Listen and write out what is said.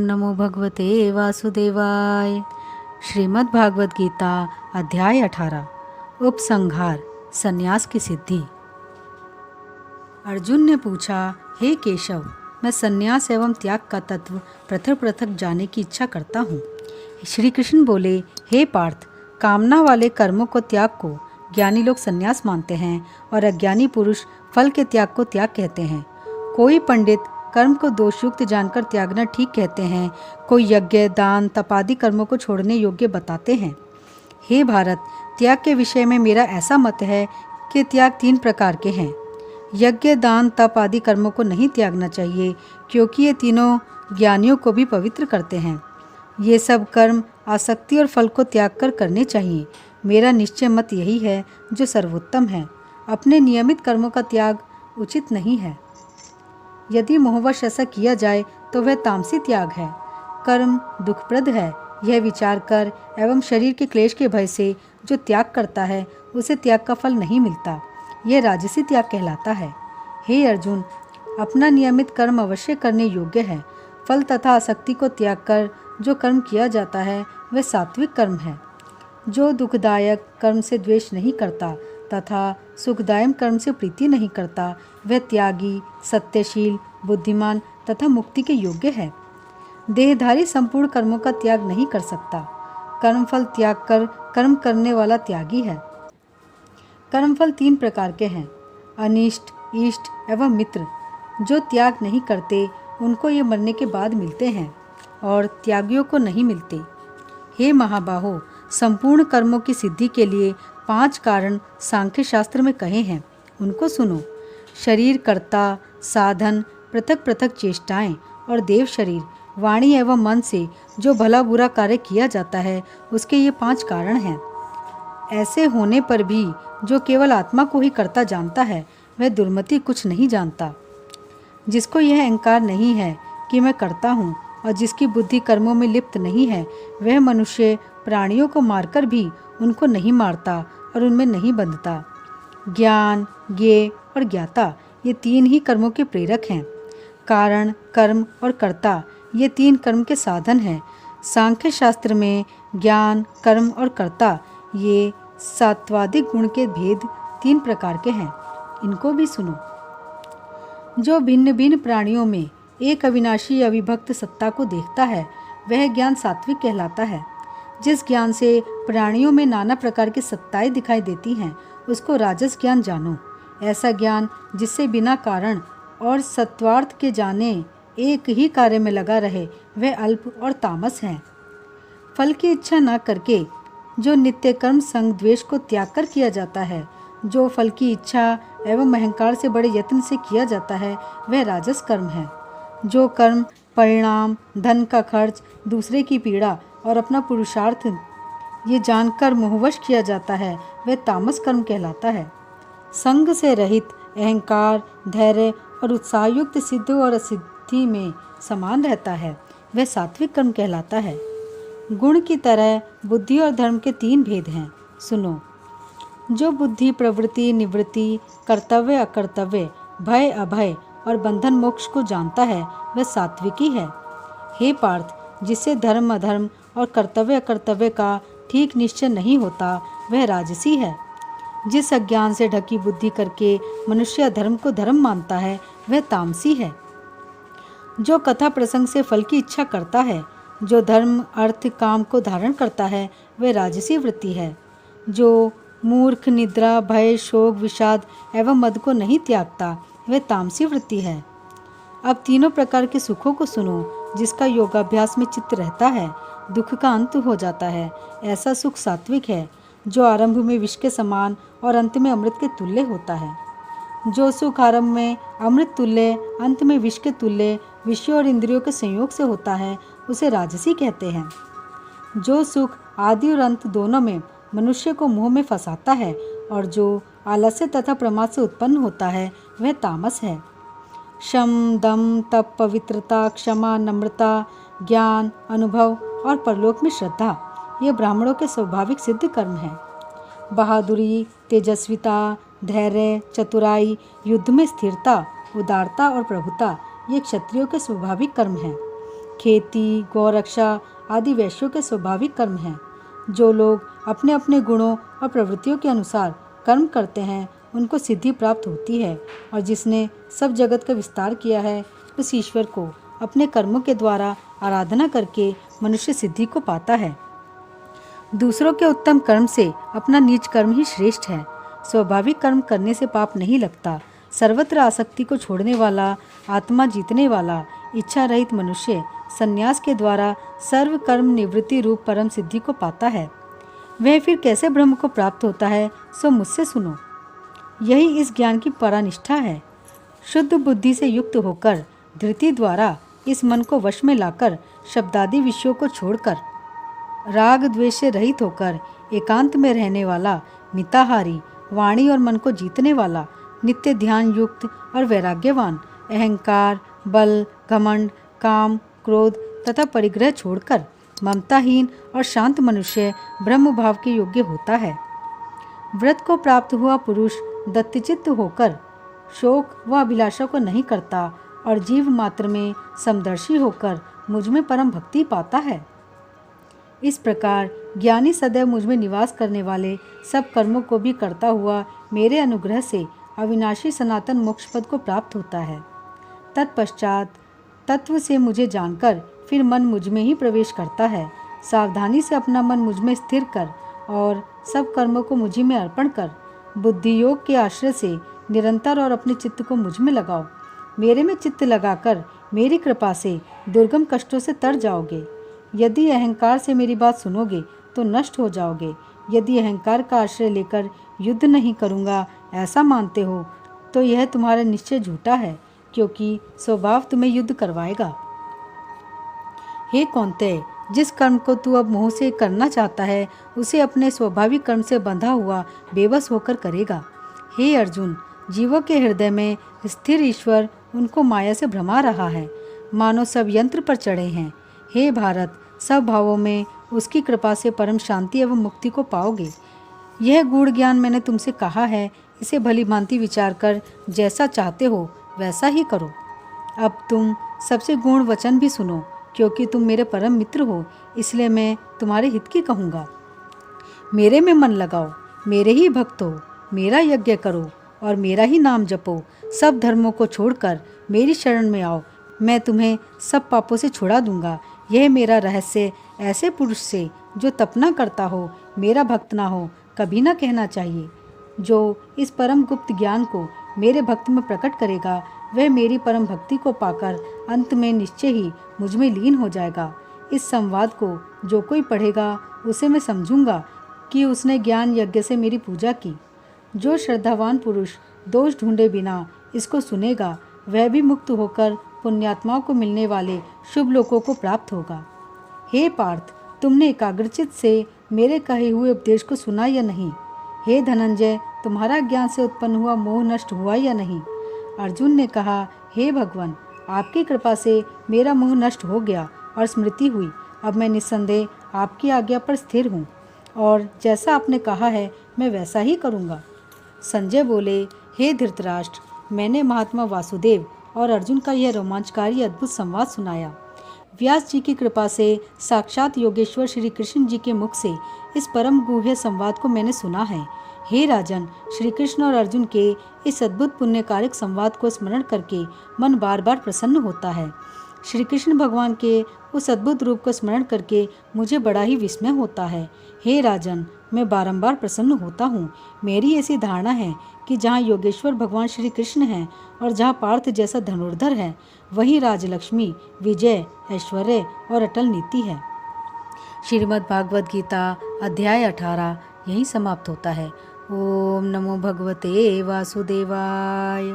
नमो भगवते वासुदेवाय। श्रीमद् भागवत गीता अध्याय 18 उपसंहार संन्यास की सिद्धि। अर्जुन ने पूछा, हे केशव, मैं संन्यास एवं त्याग का तत्व पृथक पृथक जानने की इच्छा करता हूँ। श्री कृष्ण बोले, हे पार्थ, कामना वाले कर्मों को त्याग को ज्ञानी लोग संन्यास मानते हैं और अज्ञानी पुरुष फल के त्याग को त्याग कहते हैं। कोई पंडित कर्म को दोषयुक्त जानकर त्यागना ठीक कहते हैं, कोई यज्ञ, दान, तप आदि कर्मों को छोड़ने योग्य बताते हैं। हे भारत, त्याग के विषय में मेरा ऐसा मत है कि त्याग 3 प्रकार के हैं। यज्ञ, दान, तप आदि कर्मों को नहीं त्यागना चाहिए, क्योंकि ये तीनों ज्ञानियों को भी पवित्र करते हैं। ये सब कर्म आसक्ति और फल को त्याग कर करने चाहिए। मेरा निश्चय मत यही है जो सर्वोत्तम है। अपने नियमित कर्मों का त्याग उचित नहीं है। यदि मोहवश ऐसा किया जाए तो वह तामसी त्याग है। कर्म दुखप्रद है, यह विचार कर एवं शरीर के क्लेश के भय से जो त्याग करता है उसे त्याग का फल नहीं मिलता। यह राजसी त्याग कहलाता है। हे अर्जुन, अपना नियमित कर्म अवश्य करने योग्य है। फल तथा आसक्ति को त्याग कर जो कर्म किया जाता है वह सात्विक कर्म है। जो दुखदायक कर्म से द्वेष नहीं करता तथा सुखदायक कर्म से प्रीति नहीं करता, वह त्यागी, सत्यशील, बुद्धिमान तथा मुक्ति के योग्य है। देहधारी संपूर्ण कर्मों का त्याग नहीं कर सकता। कर्मफल त्याग कर कर्म करने वाला त्यागी है। कर्मफल 3 प्रकार के हैं, अनिष्ट, इष्ट एवं मित्र। जो त्याग नहीं करते उनको ये मरने के बाद मिलते हैं और त्यागियों को नहीं मिलते। हे महाबाहो, संपूर्ण कर्मों की सिद्धि के लिए 5 कारण सांख्य शास्त्र में कहे हैं, उनको सुनो। शरीर, कर्ता, साधन, पृथक पृथक चेष्टाएं और देव शरीर, वाणी एवं मन से जो भला बुरा कार्य किया जाता है, उसके ये 5 कारण हैं। ऐसे होने पर भी जो केवल आत्मा को ही कर्ता जानता है, वह दुर्मति कुछ नहीं जानता। जिसको यह अहंकार नहीं है कि मैं करता हूँ और जिसकी बुद्धि कर्मों में लिप्त नहीं है, वह मनुष्य प्राणियों को मारकर भी उनको नहीं मारता और उनमें नहीं बंधता। ज्ञान, ज्ञेय और ज्ञाता, ये 3 ही कर्मों के प्रेरक हैं। कारण, कर्म और कर्ता, ये 3 कर्म के साधन हैं। सांख्य शास्त्र में ज्ञान, कर्म और कर्ता, ये सात्वादिक गुण के भेद 3 प्रकार के हैं, इनको भी सुनो। जो भिन्न भिन्न प्राणियों में एक अविनाशी अविभक्त सत्ता को देखता है, वह ज्ञान सात्विक कहलाता है। जिस ज्ञान से प्राणियों में नाना प्रकार की सत्ताएं दिखाई देती हैं, उसको राजस ज्ञान जानो। ऐसा ज्ञान जिससे बिना कारण और सत्वार्थ के जाने एक ही कार्य में लगा रहे, वह अल्प और तामस है। फल की इच्छा न करके जो नित्य कर्म संग द्वेष को त्याग कर किया जाता है, जो फल की इच्छा एवं अहंकार से बड़े यत्न से किया जाता है, वह राजस कर्म है। जो कर्म परिणाम, धन का खर्च, दूसरे की पीड़ा और अपना पुरुषार्थ ये जानकर मोहवश किया जाता है, वह तामस कर्म कहलाता है। संग से रहित अहंकार, धैर्य और उत्साहयुक्त सिद्ध और असिद्धि में समान रहता है, वह सात्विक कर्म कहलाता है। गुण की तरह बुद्धि और धर्म के 3 भेद हैं, सुनो। जो बुद्धि, प्रवृत्ति, निवृत्ति, कर्तव्य, अकर्तव्य, भय, अभय और बंधन मोक्ष को जानता है, वह सात्विकी है। हे पार्थ, जिससे धर्म, अधर्म और कर्तव्य अकर्तव्य का ठीक निश्चय नहीं होता, वह राजसी है। जिस अज्ञान से ढकी बुद्धि करके मनुष्य धर्म को धर्म मानता है, वह तामसी है। जो कथा प्रसंग से फल की इच्छा करता है, जो धर्म, अर्थ, काम को धारण करता है, वह राजसी वृत्ति है। जो मूर्ख, निद्रा, भय, शोक, विषाद एवं मद को नहीं त्यागता, वह तामसी वृत्ति है। अब तीनों प्रकार के सुखों को सुनो। जिसका योगाभ्यास में चित्त रहता है, दुख का अंत हो जाता है, ऐसा सुख सात्विक है। जो आरंभ में विष के समान और अंत में अमृत के तुल्य होता है। जो सुख आरंभ में अमृत तुल्य, अंत में विष के तुल्य, विषयों और इंद्रियों के संयोग से होता है, उसे राजसी कहते हैं। जो सुख आदि और अंत दोनों में मनुष्य को मोह में फंसाता है और जो आलस्य तथा प्रमाद से उत्पन्न होता है, वह तामस है। शम, दम, तप, पवित्रता, क्षमा, नम्रता, ज्ञान, अनुभव और परलोक में श्रद्धा, ये ब्राह्मणों के स्वाभाविक सिद्ध कर्म हैं। बहादुरी, तेजस्विता, धैर्य, चतुराई, युद्ध में स्थिरता, उदारता और प्रभुता, ये क्षत्रियों के स्वाभाविक कर्म हैं। खेती, गौरक्षा आदि वैश्यों के स्वाभाविक कर्म हैं। जो लोग अपने अपने गुणों और प्रवृत्तियों के अनुसार कर्म करते हैं उनको सिद्धि प्राप्त होती है, और जिसने सब जगत का विस्तार किया है उस ईश्वर को अपने कर्मों के द्वारा आराधना करके मनुष्य सिद्धि को पाता है। दूसरों के उत्तम कर्म से अपना नीच कर्म ही श्रेष्ठ है। स्वाभाविक कर्म करने से पाप नहीं लगता। सर्वत्र आसक्ति को छोड़ने वाला, आत्मा जीतने वाला, इच्छा रहित मनुष्य संन्यास के द्वारा सर्व कर्म निवृत्ति रूप परम सिद्धि को पाता है। वह फिर कैसे ब्रह्म को प्राप्त होता है, सो मुझसे सुनो। यही इस ज्ञान की परानिष्ठा है। शुद्ध बुद्धि से युक्त होकर धृति द्वारा इस मन को वश में लाकर शब्दादि विषयों को छोड़कर राग द्वेष से रहित होकर एकांत में रहने वाला, मिताहारी, वाणी और मन को जीतने वाला, नित्य ध्यान युक्त और वैराग्यवान, अहंकार, बल, घमंड, काम, क्रोध तथा परिग्रह छोड़कर ममताहीन और शांत मनुष्य ब्रह्म भाव के योग्य होता है। व्रत को प्राप्त हुआ पुरुष दत्तचित्त होकर शोक व अभिलाषा को नहीं करता और जीव मात्र में समदर्शी होकर मुझ में परम भक्ति पाता है। इस प्रकार ज्ञानी सदैव मुझ में निवास करने वाले सब कर्मों को भी करता हुआ मेरे अनुग्रह से अविनाशी सनातन मोक्ष पद को प्राप्त होता है। तत्पश्चात तत्व से मुझे जानकर फिर मन मुझ में ही प्रवेश करता है। सावधानी से अपना मन मुझ में स्थिर कर और सब कर्मों को मुझी में अर्पण कर बुद्धि योग के आश्रय से निरंतर और अपने चित्त को मुझ में लगाओ। मेरे में चित्त लगाकर मेरी कृपा से दुर्गम कष्टों से तर जाओगे। यदि अहंकार से मेरी बात सुनोगे तो नष्ट हो जाओगे। यदि अहंकार का आश्रय लेकर युद्ध नहीं करूँगा ऐसा मानते हो तो यह तुम्हारा निश्चय झूठा है, क्योंकि स्वभाव तुम्हें युद्ध करवाएगा। हे कौन्तेय, जिस कर्म को तू अब मोह से करना चाहता है उसे अपने स्वाभाविक कर्म से बंधा हुआ बेबस होकर करेगा। हे अर्जुन, जीवों के हृदय में स्थिर ईश्वर उनको माया से भ्रमा रहा है, मानो सब यंत्र पर चढ़े हैं। हे भारत, सब भावों में उसकी कृपा से परम शांति एवं मुक्ति को पाओगे। यह गूढ़ ज्ञान मैंने तुमसे कहा है, इसे भली भांति विचार कर जैसा चाहते हो वैसा ही करो। अब तुम सबसे गूढ़ वचन भी सुनो, क्योंकि तुम मेरे परम मित्र हो, इसलिए मैं तुम्हारे हित की कहूँगा। मेरे में मन लगाओ, मेरे ही भक्त हो, मेरा यज्ञ करो और मेरा ही नाम जपो। सब धर्मों को छोड़कर मेरी शरण में आओ, मैं तुम्हें सब पापों से छुड़ा दूंगा। यह मेरा रहस्य ऐसे पुरुष से जो तपना करता हो, मेरा भक्त ना हो, कभी ना कहना चाहिए। जो इस परम गुप्त ज्ञान को मेरे भक्त में प्रकट करेगा वह मेरी परम भक्ति को पाकर अंत में निश्चय ही मुझ में लीन हो जाएगा। इस संवाद को जो कोई पढ़ेगा उसे मैं समझूंगा कि उसने ज्ञान यज्ञ से मेरी पूजा की। जो श्रद्धावान पुरुष दोष ढूंढे बिना इसको सुनेगा वह भी मुक्त होकर पुण्यात्माओं को मिलने वाले शुभ लोकों को प्राप्त होगा। हे पार्थ, तुमने एकाग्रचित से मेरे कहे हुए उपदेश को सुना या नहीं? हे धनंजय, तुम्हारा ज्ञान से उत्पन्न हुआ मोह नष्ट हुआ या नहीं? अर्जुन ने कहा, हे भगवान, आपकी कृपा से मेरा मोह नष्ट हो गया और स्मृति हुई। अब मैं निस्संदेह आपकी आज्ञा पर स्थिर हूँ और जैसा आपने कहा है मैं वैसा ही करूँगा। संजय बोले, हे धृतराष्ट्र, मैंने महात्मा वासुदेव और अर्जुन का यह रोमांचकारी अद्भुत संवाद सुनाया। व्यास जी की कृपा से साक्षात योगेश्वर श्री कृष्ण जी के मुख से इस परम गुह्य संवाद को मैंने सुना है। हे राजन, श्री कृष्ण और अर्जुन के इस अद्भुत पुण्यकारक संवाद को स्मरण करके मन बार बार प्रसन्न होता है। श्री कृष्ण भगवान के उस अद्भुत रूप को स्मरण करके मुझे बड़ा ही विस्मय होता है। हे राजन, मैं बारंबार प्रसन्न होता हूँ। मेरी ऐसी धारणा है कि जहाँ योगेश्वर भगवान श्री कृष्ण हैं और जहाँ पार्थ जैसा धनुर्धर है वहीं राजलक्ष्मी, विजय, ऐश्वर्य और अटल नीति है। श्रीमद् भागवत गीता अध्याय 18 यहीं समाप्त होता है। ओम नमो भगवते वासुदेवाय।